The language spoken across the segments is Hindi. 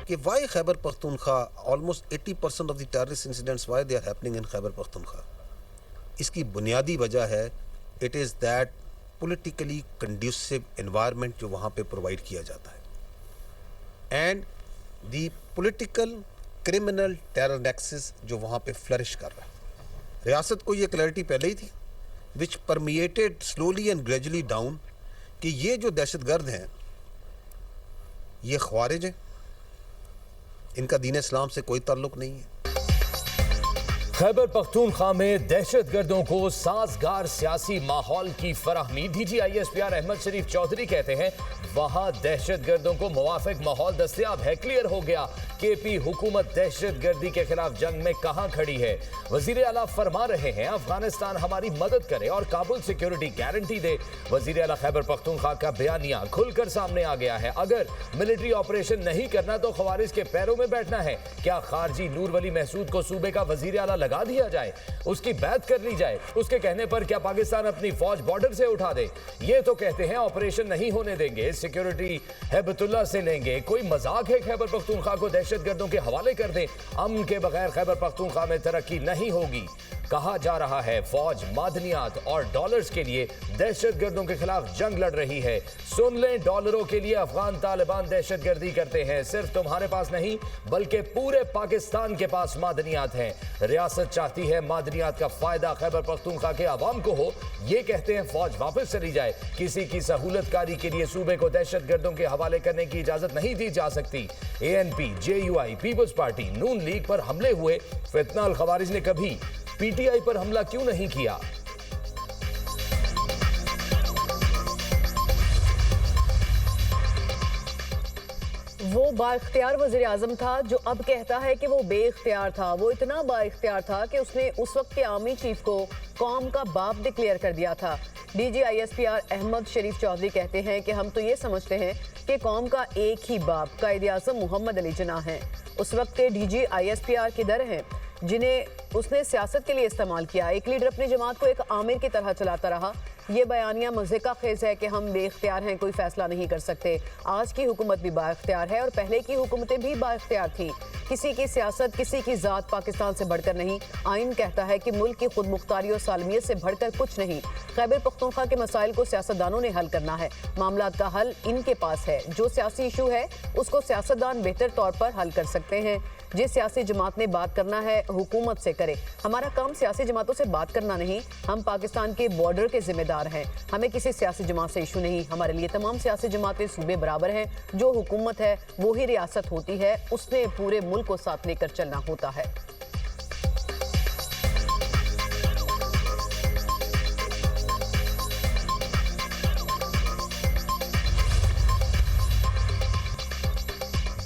कि why Khyber Pakhtunkhwa, almost 80% of the terrorist incidents why they are happening in Khyber Pakhtunkhwa. इसकी बुनियादी वजह है it is that politically conducive environment जो वहाँ पे प्रोवाइड किया जाता है and the political criminal terror nexus जो वहाँ पे फ्लरिश कर रहा है। रियासत को ये क्लैरिटी पहले ही थी which permeated slowly and gradually down कि ये जो दहशतगर्द हैं ये ख्वारिज हैं, इनका दीन इस्लाम से कोई ताल्लुक नहीं है। खैबर पख्तूनख्वा में दहशतगर्दों को साजगार सियासी माहौल की फराहमी। DGISPR अहमद शरीफ चौधरी कहते हैं वहां दहशतगर्दों को मुवाफिक माहौल दस्तयाब है। क्लियर हो गया KP हुकूमत दहशतगर्दी के खिलाफ जंग में कहां खड़ी है। वजीर आला फरमा रहे हैं अफगानिस्तान हमारी मदद करे और काबुल सिक्योरिटी गारंटी दे। वजीर आला खैबर पख्तूनख्वा का बयानिया खुलकर सामने आ गया है। अगर मिलिट्री ऑपरेशन नहीं करना तो खवारिज के पैरों में बैठना है। क्या खारजी नूर वली महसूद को सूबे का वजीर आला लगा दिया जाए, उसकी बैत कर ली जाए? उसके कहने पर क्या पाकिस्तान अपनी फौज बॉर्डर से उठा दे? ये तो कहते हैं ऑपरेशन नहीं होने देंगे, सिक्योरिटी हैबतुल्लाह से लेंगे। कोई मजाक है खैबर पख्तूनख्वा को दहशतगर्दों के हवाले कर दे? अमन के बगैर खैबर पख्तूनख्वा में तरक्की नहीं होगी। कहा जा रहा है फौज मादनियात और डॉलर्स के लिए दहशतगर्दों के खिलाफ जंग लड़ रही है। सुन लें, डॉलरों के लिए अफगान तालिबान दहशतगर्दी करते हैं। सिर्फ तुम्हारे पास नहीं बल्कि पूरे पाकिस्तान के पास मादनियात हैं। रियासत चाहती है मादनियात का फायदा खैबर पख्तूनख्वा के अवाम को हो। ये कहते हैं फौज वापस चली जाए। किसी की सहूलतकारी के लिए सूबे को दहशतगर्दों के हवाले करने की इजाजत नहीं दी जा सकती। ANP, JUI, पीपल्स पार्टी, नून लीग पर हमले हुए। फितना अल खवारिज ने कभी PTI पर हमला क्यों नहीं किया? वो बाइख्तियार वज़ीर आज़म था जो अब कहता है कि वो बेइख्तियार था। वो इतना बाइख्तियार था कि उसने उस वक्त के आर्मी चीफ को कौम का बाप डिक्लेयर कर दिया था। DGISPR अहमद शरीफ चौधरी कहते हैं कि हम तो ये समझते हैं कि कौम का एक ही बाप कायदे आज़म मोहम्मद अली जिन्ना है। उस वक्त के DGISPR किधर हैं जिन्हें उसने सियासत के लिए इस्तेमाल किया? एक लीडर अपनी जमात को एक आमिर की तरह चलाता रहा। ये बयानिया मज़े का खेज है कि हम बेइख्तियार हैं, कोई फैसला नहीं कर सकते। आज की हुकूमत भी बाइख्तियार है और पहले की हुकूमतें भी बाइख्तियार थीं। किसी की सियासत, किसी की ज़ात पाकिस्तान से बढ़कर नहीं। आइन कहता है कि मुल्क की खुद मुख्तारी और सालमियत से बढ़कर कुछ नहीं। खैबर पख्तूनख्वा के मसाइल को सियासतदानों ने हल करना है। मामला का हल इनके पास है। जो सियासी इशू है उसको सियासतदान बेहतर तौर पर हल कर सकते हैं। जिस सियासी जमात ने बात करना है हुकूमत से करे। हमारा काम सियासी जमातों से बात करना नहीं। हम पाकिस्तान के बॉर्डर के जिम्मेदार हैं। हमें किसी सियासी जमात से इशू नहीं। हमारे लिए तमाम सियासी जमातें सूबे बराबर हैं। जो हुकूमत है वो ही रियासत होती है। उसने पूरे मुल्क को साथ लेकर चलना होता है।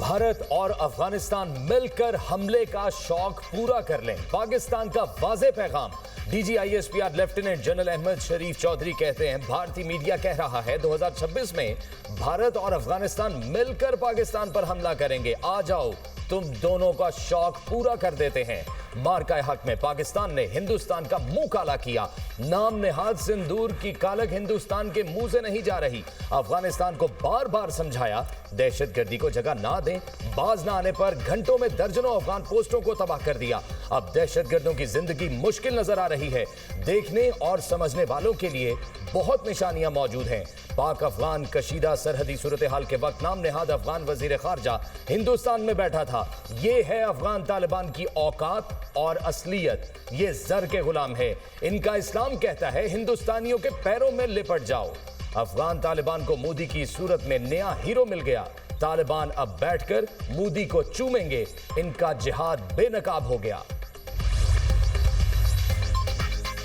भारत और अफगानिस्तान मिलकर हमले का शौक पूरा कर लें, पाकिस्तान का वाज़ेह पैगाम। DGISPR lieutenant general Ahmed Sharif Chaudhary कहते हैं भारतीय मीडिया कह रहा है 2026 में भारत और अफगानिस्तान मिलकर पाकिस्तान पर हमला करेंगे। आ जाओ, तुम दोनों का शौक पूरा कर देते हैं। मार्का हक में पाकिस्तान ने हिंदुस्तान का मुंह काला किया। नाम नेहाद सिंदूर की कालक हिंदुस्तान के मुंह से नहीं जा रही। अफगानिस्तान को बार बार समझाया दहशतगर्दी को जगह ना दें। बाज ना आने पर घंटों में दर्जनों अफगान पोस्टों को तबाह कर दिया। अब दहशतगर्दों की जिंदगी मुश्किल नजर आ रही है। देखने और समझने वालों के लिए बहुत निशानियां मौजूद हैं। पाक अफगान कशीदा सरहदी सूरत हाल के वक्त नाम नेहाद अफगान वजीर खारजा हिंदुस्तान में बैठा था। ये है अफगान तालिबान की औकात और असलियत। ये जर के गुलाम है। इनका इस्लाम कहता है हिंदुस्तानियों के पैरों में लिपट जाओ। अफगान तालिबान को मोदी की सूरत में नया हीरो मिल गया। तालिबान अब बैठकर मोदी को चूमेंगे। इनका जिहाद बेनकाब हो गया।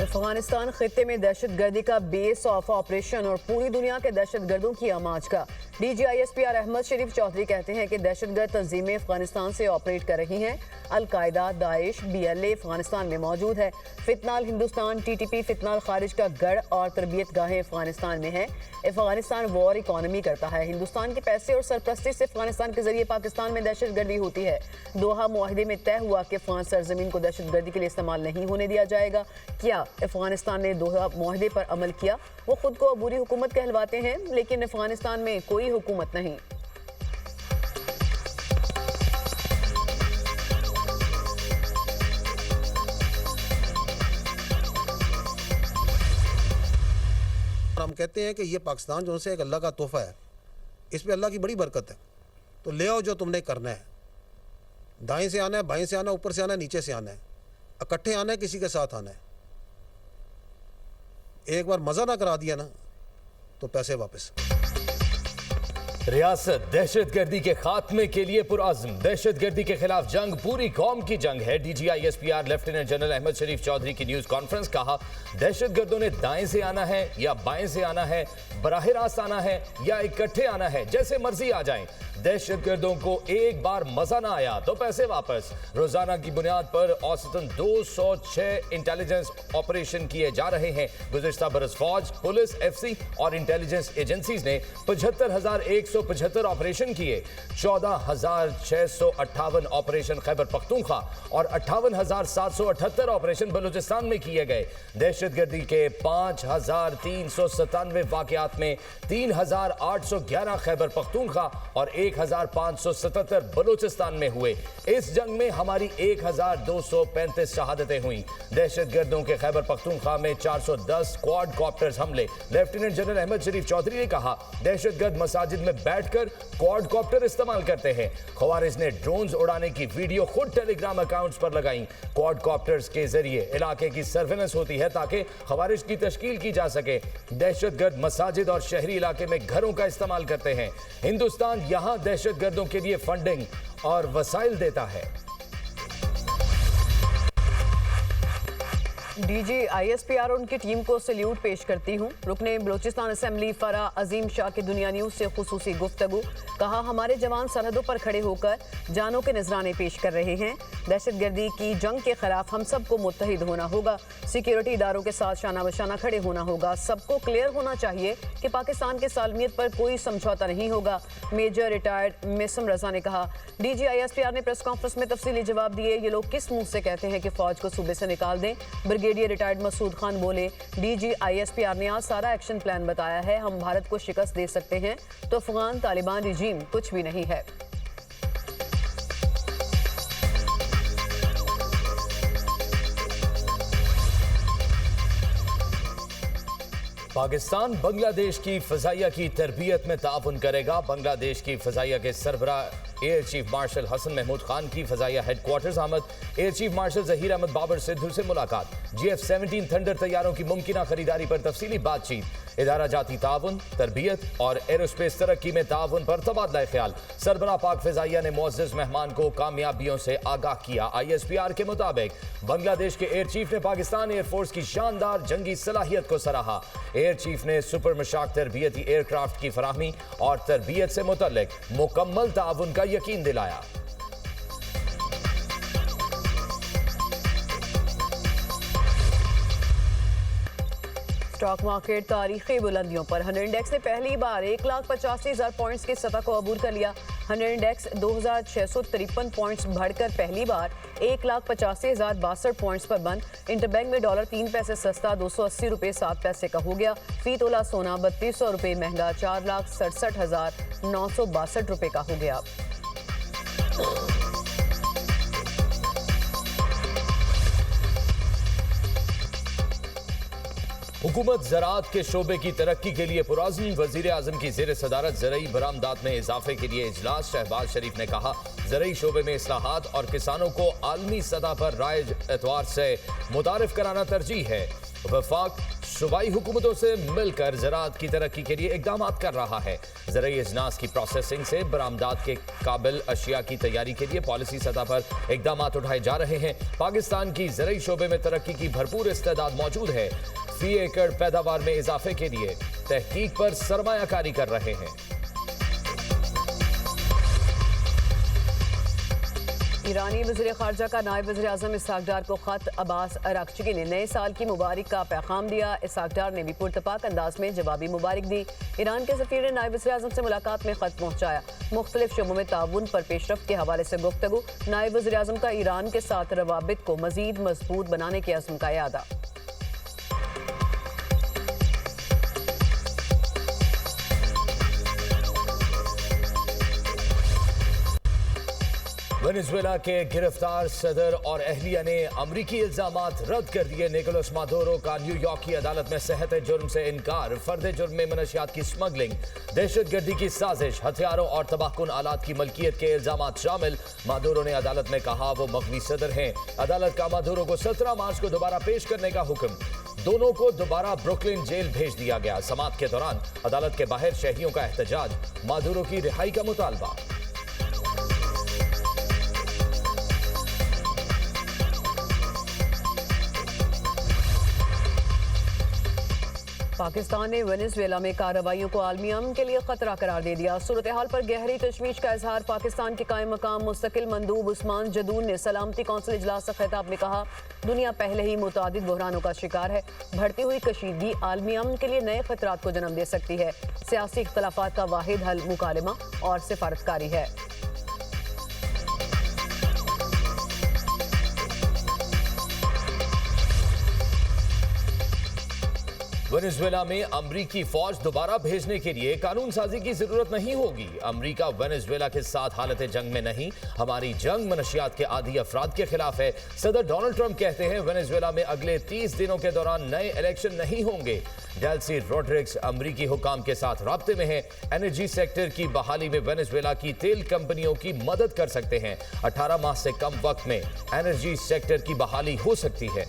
अफगानिस्तान खित्ते में दहशतगर्दी का बेस ऑफ ऑपरेशन और पूरी दुनिया के दहशतगर्दों की आमाज का। DGISPR अहमद शरीफ चौधरी कहते हैं कि दहशतगर्द तंजीमें अफगानिस्तान से ऑपरेट कर रही हैं। अल-कायदा, दाइश, BLA अफगानिस्तान में मौजूद है। फितनाल हिंदुस्तान, TTP फितनाल खारिज का गढ़ और तरबियत गाहें अफगानिस्तान में हैं। अफगानिस्तान वॉर इकॉनमी करता है। हिंदुस्तान के पैसे और सरपरस्ती से अफगानिस्तान के जरिए पाकिस्तान में दहशतगर्दी होती है। दोहा मुआहदे में तय हुआ कि अफगान सरजमीन को दहशतगर्दी के लिए इस्तेमाल नहीं होने दिया जाएगा। क्या अफगानिस्तान ने दोहा मुआहदे पर अमल किया? वो खुद को अबूरी हुकूमत कहलवाते हैं, लेकिन अफगानिस्तान में कोई हुकूमत नहीं। कहते हैं कि ये पाकिस्तान जो से एक अल्लाह का तोहफा है, इस पे अल्लाह की बड़ी बरकत है, तो ले आओ जो तुमने करना है। दाएं से आना है, बाएं से आना है, ऊपर से आना है, नीचे से आना है, इकट्ठे आना है, किसी के साथ आना है। एक बार मज़ा ना करा दिया ना तो पैसे वापस। रियासत दहशतगर्दी के खात्मे के लिए पुरआज़म। दहशतगर्दी के खिलाफ जंग पूरी कौम की जंग है। DGI SPR lieutenant general Ahmed Sharif Chaudhry की न्यूज कॉन्फ्रेंस। कहा, दहशतगर्दों ने दाएं से आना है या बाएं से आना है, बराह रास्त आना है या इकट्ठे आना है, जैसे मर्जी आ जाएं। दहशतगर्दों को एक बार मजा ना आया तो पैसे वापस। रोजाना की बुनियाद पर औसतन 206 इंटेलिजेंस ऑपरेशन किए जा रहे हैं। गुज़िश्ता बरस फौज, पुलिस, FC और इंटेलिजेंस एजेंसीज ने 75,175 ऑपरेशन किए। 14,658 ऑपरेशन खैबर पख्तूनख्वा और 58,778 ऑपरेशन बलूचिस्तान में किए गए। दहशतगर्दी के 5,397 वाकयात में 3,811 खैबर पख्तूनख्वा और 1,577 बलूचिस्तान में हुए। इस जंग में हमारी 1,235 शहादतें हुई। दहशतगर्दों के खैबर पख्तूनख्वा में 410 क्वाड कॉप्टर्स हमले। लेफ्टिनेंट जनरल अहमद शरीफ चौधरी ने कहा, दहशतगर्द मसाजिद में बैठकर क्वाड कॉप्टर इस्तेमाल करते हैं। खवारिज ने ड्रोन्स उड़ाने की वीडियो खुद टेलीग्राम अकाउंट्स पर लगाई। क्वाड कॉप्टर्स के जरिए इलाके की सर्वेलेंस होती है ताकि खवारिज की तश्कील की जा सके। दहशतगर्द मसाजिद और शहरी इलाके में घरों का इस्तेमाल करते हैं। हिंदुस्तान यहां दहशतगर्दों के लिए फंडिंग और वसाइल देता है। DGI SPR और उनकी टीम को सल्यूट पेश करती हूँ। रुकने बलूचिस्तान असेंबली फरा अजीम शाह की दुनिया न्यूज से खुसूसी गुफ्तगू। कहा, हमारे जवान सरहदों पर खड़े होकर जानों के नजराने पेश कर रहे हैं। दहशतगर्दी की जंग के खिलाफ हम सबको मुत्तहिद होना होगा। सिक्योरिटी इदारों के साथ शाना बशाना खड़े होना होगा। सबको क्लियर होना चाहिए कि पाकिस्तान के सालमियत पर कोई समझौता नहीं होगा। मेजर रिटायर्ड मिसम रजा ने कहा। DGI SPR ने प्रेस कॉन्फ्रेंस में तफसीली जवाब दिए। ये लोग किस मुंह से कहते हैं कि फौज को सूबे से निकाल दें। ब्रिगेडियर रिटायर्ड मसूद खान बोले, DGI SPR ने आज सारा एक्शन प्लान बताया है। हम भारत को शिकस्त दे सकते हैं तो अफगान तालिबान रिजीम कुछ भी नहीं है। पाकिस्तान बांग्लादेश की फजाइया की तरबियत में ताउन करेगा। बांग्लादेश की फजाइया के सरबराह air chief marshal Hasan Mahmood Khan की फजाइया हेडक्वार्टर्स आमद। Air chief marshal Zaheer Ahmed Babar Sidhu से मुलाकात। GF-17 थंडर तैयारों की मुमकिना खरीदारी पर तफसीली बातचीत। इदारा जाती ताउन, तरबियत और एरोस्पेस तरक्की में ताउन पर तबादला ख्याल। सरबराह पाक फजाइया ने मुअज़्ज़ज़ मेहमान को कामयाबियों से आगाह किया। ISPR के मुताबिक बांग्लादेश के एयर चीफ ने पाकिस्तान एयरफोर्स की शानदार जंगी सलाहियत को सराहा। एयर चीफ ने सुपर मशाक तरबियती एयरक्राफ्ट की फराहमी और तरबियत से मुतल्लिक मुकम्मल ताउन का यकीन दिलाया। स्टॉक मार्केट तारीखी बुलंदियों पर। 100 इंडेक्स ने पहली बार 1,85,000 पॉइंट्स की सतह को अबूर कर लिया। 100 इंडेक्स 2,653 पॉइंट्स बढ़कर पहली बार 1,85,062 पॉइंट्स पर बंद। इंटरबैंक में डॉलर 3 पैसे सस्ता 280 रुपये 7 पैसे का हो गया। फी तोला सोना 3200 रुपये महंगा 4,67,962 रुपये का हो गया। हुकूमत ज़राअत के शोबे की तरक्की के लिए पुरआज़म। वज़ीर आज़म की ज़ेर सदारत ज़रई बरामदात में इजाफे के लिए इजलास। शहबाज शरीफ ने कहा, ज़रई शोबे में इस्लाहात और किसानों को आलमी सतह पर राइज एतवार से मुतारिफ कराना तरजीह है। वफाक सूबाई हुकूमतों से मिलकर ज़राअत की तरक्की के लिए इक़दाम कर रहा है। ज़रई अजनास की प्रोसेसिंग से बरामदात के काबिल अशिया की तैयारी के लिए पॉलिसी सतह पर इक़दाम उठाए जा रहे हैं। पाकिस्तान की ज़रई शोबे में तरक्की की भरपूर इस्तेदाद मौजूद है। फी एकड़ पैदावार में इजाफे के लिए तहकीक पर सरमायाकारी कर रहे हैं। ईरानी वज़ीर ख़ारजा का नायब वज़ीर आज़म इसहाक डार को ख़त। अब्बास अराग़ची ने नए साल की मुबारक का पैगाम दिया। इसहाक डार ने भी पुरतपाक अंदाज में जवाबी मुबारक दी। ईरान के सफ़ीर ने नायब वज़ीर आज़म से मुलाकात में ख़त पहुँचाया। मुख्तलिफ शोबों में ताउन पर पेशरफ्त के हवाले से गुफ्तगू। नायब वज़ीर आज़म का ईरान के साथ रवाबित को मज़ीद मजबूत बनाने के अज़्म का इरादा। वेनेजुएला के गिरफ्तार सदर और अहलिया ने अमरीकी इल्जामात रद्द कर दिए। निकोलस मादुरो का न्यूयॉर्क की अदालत में सेहत जुर्म से इनकार। फर्द जुर्म में मनशियात की स्मगलिंग, दहशतगर्दी की साजिश, हथियारों और तबाहकुन आलात की मलकियत के इल्जामात शामिल। मादुरो ने अदालत में कहा वो मगवी सदर हैं। अदालत का मादुरो को 17 मार्च को दोबारा पेश करने का हुक्म। दोनों को दोबारा ब्रुकलिन जेल भेज दिया गया। समाअत के दौरान अदालत के बाहर शहरियों का एहतजाज, मादुरो की रिहाई का मुतालबा। पाकिस्तान ने वेनेजुएला में कार्रवाइयों को आलमी अमन के लिए खतरा करार दे दिया। सूरत हाल पर गहरी तशवीश का इजहार पाकिस्तान के कायम मकाम मुस्तकिल मंदूब उस्मान जदून ने सलामती कौंसिल इजलास से खिताब में कहा, दुनिया पहले ही मुतादिद बहरानों का शिकार है। बढ़ती हुई कशीदगी आलमी अमन के लिए नए खतरात को जन्म दे सकती है। सियासी इख्तलाफात का वाहिद हल मुकालमा और सिफारतकारी है। वेनेजुएला में अमरीकी फौज दोबारा भेजने के लिए कानून साजी की जरूरत नहीं होगी। अमरीका वेनेजुएला के साथ हालत जंग में नहीं, हमारी जंग मनशियात के आदी अफराद के खिलाफ है। सदर डोनाल्ड ट्रंप कहते हैं वेनेजुएला में अगले 30 दिनों के दौरान नए इलेक्शन नहीं होंगे। डेल्सी रोड्रिग्स अमरीकी हुकाम के साथ राब्ते में हैं। एनर्जी सेक्टर की बहाली में वेनेजुएला की तेल कंपनियों की मदद कर सकते हैं। 18 माह से कम वक्त में एनर्जी सेक्टर की बहाली हो सकती है।